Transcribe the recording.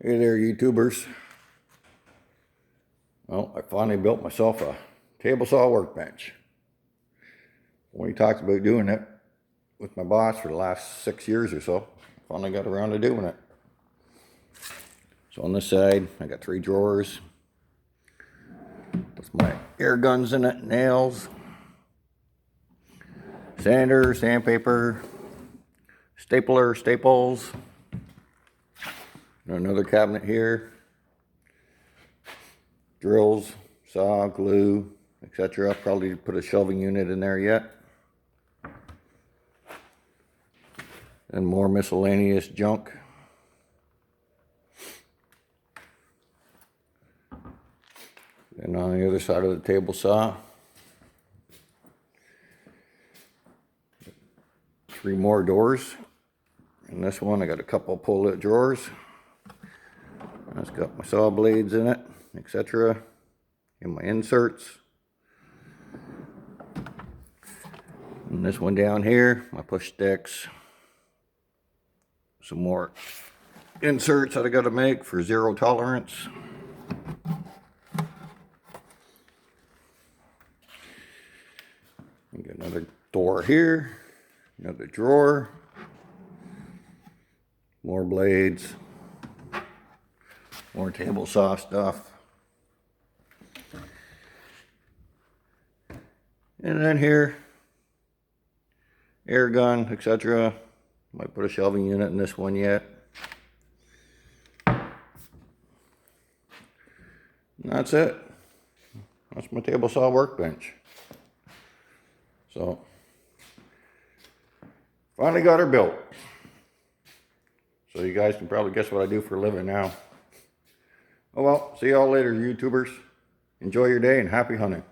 Hey there, YouTubers. Well, I finally built myself a table saw workbench. We talked about doing it with my boss for the last 6 years or so. Finally got around to doing it. So on this side, I got 3 drawers with my air guns in it, nails, sander, sandpaper, stapler, staples, and another cabinet here, drills, saw, glue, etc. Probably put a shelving unit in there yet. And more miscellaneous junk. And on the other side of the table saw, 3 more doors. In this one I got a couple pull-out drawers. That's got my saw blades in it, etc. And my inserts. And this one down here, my push sticks. Some more inserts that I got to make for 0 tolerance. And got another door here, another drawer, more blades, more table saw stuff. And then here, air gun, etc. Might put a shelving unit in this one yet. And that's it. That's my table saw workbench. So, finally got her built. So you guys can probably guess what I do for a living now. Oh well, see y'all later, YouTubers. Enjoy your day and happy hunting.